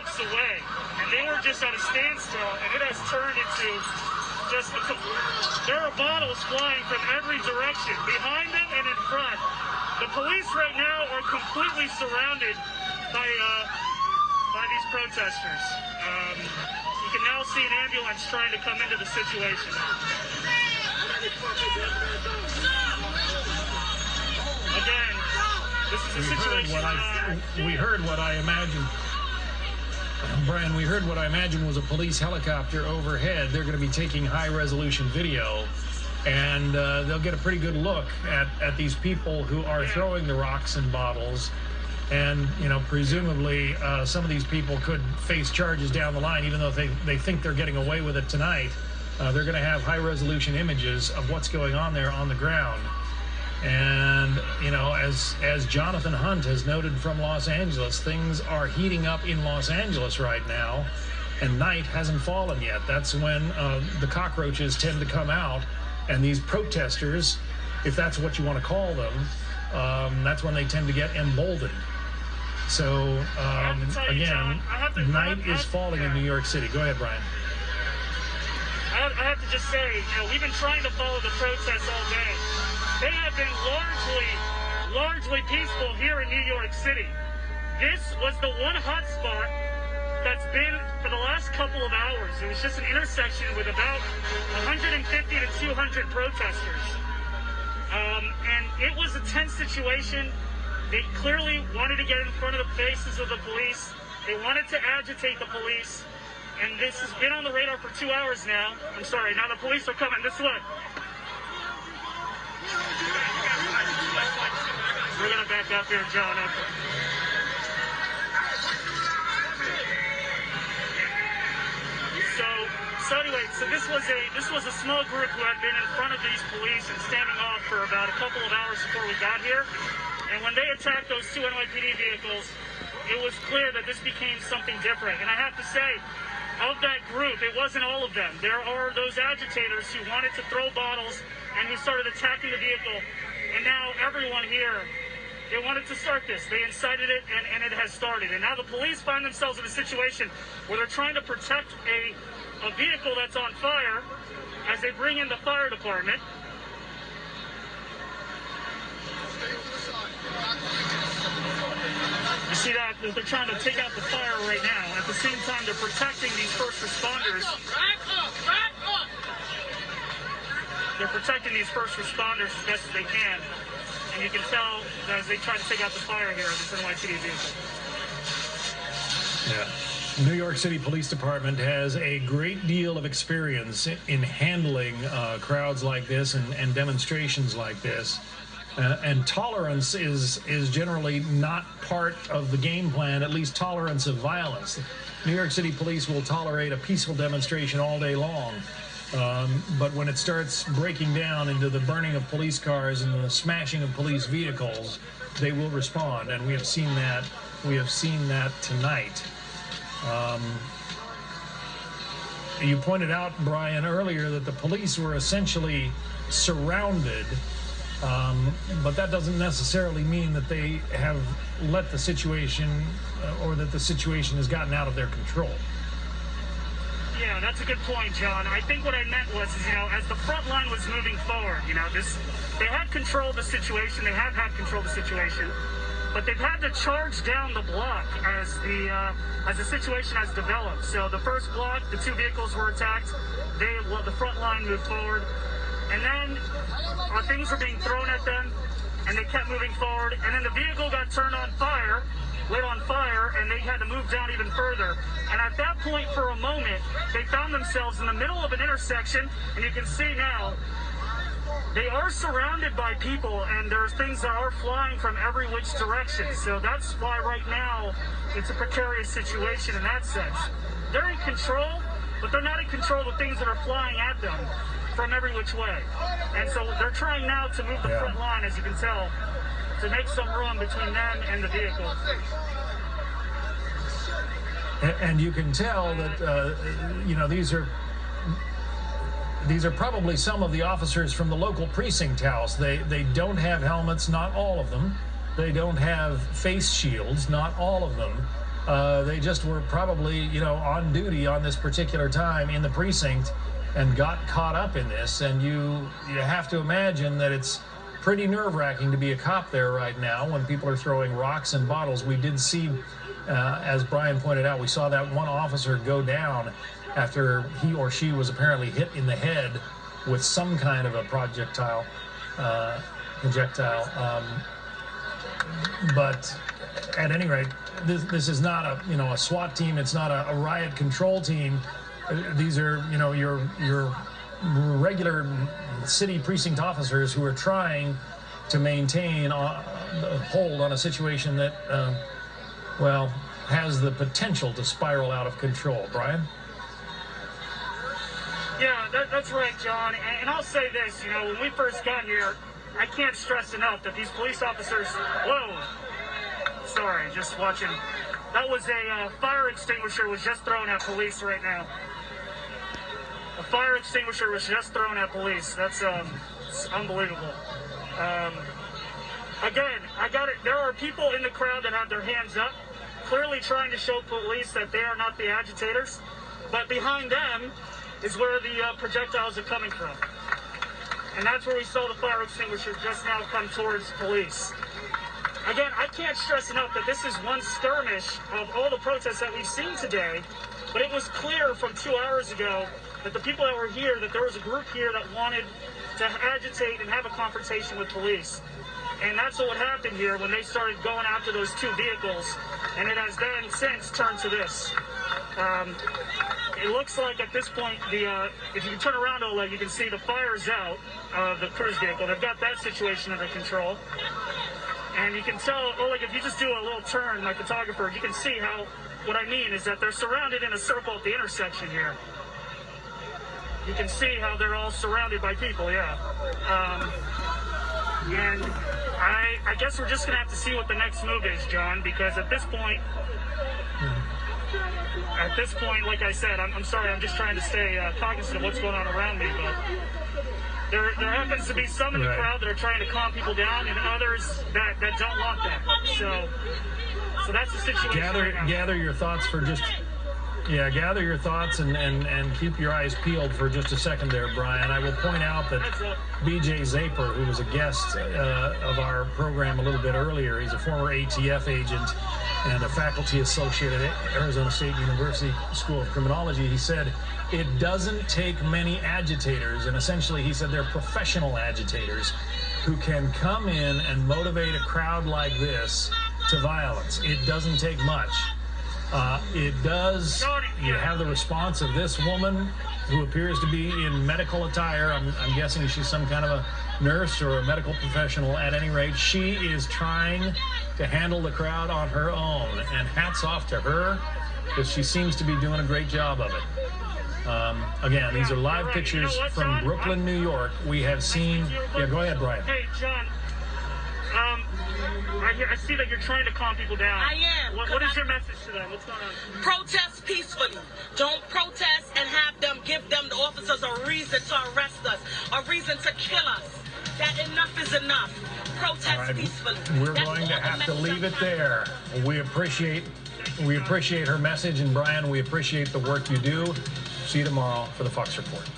blocks away, and they were just at a standstill, and it has turned into just there are bottles flying from every direction, behind them and in front. The police right now are completely surrounded by these protesters. You can now see an ambulance trying to come into the situation. Again, this is a situation. We heard what I imagined. Brian, we heard what I imagine was a police helicopter overhead. They're going to be taking high-resolution video, and they'll get a pretty good look at these people who are throwing the rocks and bottles. And, you know, presumably some of these people could face charges down the line, even though they think they're getting away with it tonight. They're going to have high-resolution images of what's going on there on the ground. And, you know, as Jonathan Hunt has noted from Los Angeles, things are heating up in Los Angeles right now, and night hasn't fallen yet. That's when the cockroaches tend to come out, and these protesters, if that's what you want to call them, that's when they tend to get emboldened. So, again, night is falling in New York City. Go ahead, Brian. I have to just say, you know, we've been trying to follow the protests all day. They have been largely peaceful here in New York City. This was the one hot spot that's been for the last couple of hours. It was just an intersection with about 150 to 200 protesters. And it was a tense situation. They clearly wanted to get in front of the faces of the police. They wanted to agitate the police. And this has been on the radar for 2 hours now. I'm sorry, now the police are coming this way. We're going to back up here, John. So anyway, this was a small group who had been in front of these police and standing off for about a couple of hours before we got here. And when they attacked those two NYPD vehicles, it was clear that this became something different. And I have to say, of that group, it wasn't all of them. There are those agitators who wanted to throw bottles and who started attacking the vehicle. And now everyone here, they wanted to start this. They incited it, and it has started. And now the police find themselves in a situation where they're trying to protect a vehicle that's on fire as they bring in the fire department. You see that they're trying to take out the fire right now. At the same time, they're protecting these first responders. They're protecting these first responders as best as they can. And you can tell as they try to take out the fire here at this NYPD vehicle. Yeah. New York City Police Department has a great deal of experience in handling crowds like this and demonstrations like this. And tolerance is generally not part of the game plan, at least tolerance of violence. New York City Police will tolerate a peaceful demonstration all day long. But when it starts breaking down into the burning of police cars and the smashing of police vehicles, they will respond. And we have seen that. We have seen that tonight. You pointed out, Brian, earlier that the police were essentially surrounded. But that doesn't necessarily mean that they have let the situation or that the situation has gotten out of their control. Yeah, that's a good point, John. I think what I meant was, you know, as the front line was moving forward, you know, they had control of the situation. They have had control of the situation, but they've had to charge down the block as the situation has developed. So the first block, the two vehicles were attacked. The front line moved forward. And then things were being thrown at them, and they kept moving forward. And then the vehicle got turned on fire, lit on fire, and they had to move down even further. And at that point, for a moment, they found themselves in the middle of an intersection, and you can see now, they are surrounded by people, and there's things that are flying from every which direction. So that's why right now, it's a precarious situation in that sense. They're in control, but they're not in control of things that are flying at them from every which way. And so they're trying now to move the front line, as you can tell, to make some room between them and the vehicle. And you can tell that, you know, these are probably some of the officers from the local precinct house. They don't have helmets, not all of them. They don't have face shields, not all of them. They just were probably, you know, on duty on this particular time in the precinct and got caught up in this. And you have to imagine that it's pretty nerve-wracking to be a cop there right now when people are throwing rocks and bottles. We did see, as Brian pointed out, we saw that one officer go down after he or she was apparently hit in the head with some kind of a projectile. But at any rate, this is not a, you know, a SWAT team. It's not a riot control team. These are, you know, your regular city precinct officers who are trying to maintain a hold on a situation that, well, has the potential to spiral out of control. Brian? Yeah, that's right, John. And I'll say this, you know, when we first got here, I can't stress enough that these police officers, whoa, sorry, just watching. That was a fire extinguisher was just thrown at police right now. A fire extinguisher was just thrown at police. That's it's unbelievable. Again, I got it. There are people in the crowd that have their hands up, clearly trying to show police that they are not the agitators. But behind them is where the projectiles are coming from. And that's where we saw the fire extinguisher just now come towards police. Again, I can't stress enough that this is one skirmish of all the protests that we've seen today, but it was clear from 2 hours ago that the people that were here, that there was a group here that wanted to agitate and have a confrontation with police. And that's what happened here when they started going after those two vehicles, and it has then since turned to this. It looks like at this point, if you can turn around, Oleg, you can see the fire's out of the cruise vehicle. They've got that situation under control. And you can tell, Oleg, if you just do a little turn, my photographer, you can see how, what I mean is that they're surrounded in a circle at the intersection here. You can see how they're all surrounded by people, yeah. And I guess we're just going to have to see what the next move is, John, because at this point, like I said, I'm sorry, I'm just trying to stay cognizant of what's going on around me, but there happens to be some in the crowd that are trying to calm people down and others that don't want that. So that's the situation. Gather your thoughts for just... Yeah, gather your thoughts and keep your eyes peeled for just a second there, Brian. I will point out that B.J. Zaper, who was a guest of our program a little bit earlier, he's a former ATF agent and a faculty associate at Arizona State University School of Criminology. He said, it doesn't take many agitators, and essentially he said they're professional agitators who can come in and motivate a crowd like this to violence. It doesn't take much. It does. You have the response of this woman who appears to be in medical attire. I'm guessing she's some kind of a nurse or a medical professional. At any rate, she is trying to handle the crowd on her own. And hats off to her, because she seems to be doing a great job of it. Again, these are live pictures from Brooklyn, New York. We have seen... Yeah, go ahead, Brian. Hey, John. I see that you're trying to calm people down. I am. What is your message to them? What's going on? Protest peacefully. Don't protest and have them give them, the officers, a reason to arrest us, a reason to kill us. That enough is enough. Protest peacefully. We're going to have to leave it there. We appreciate her message, and Brian, we appreciate the work you do. See you tomorrow for the Fox Report.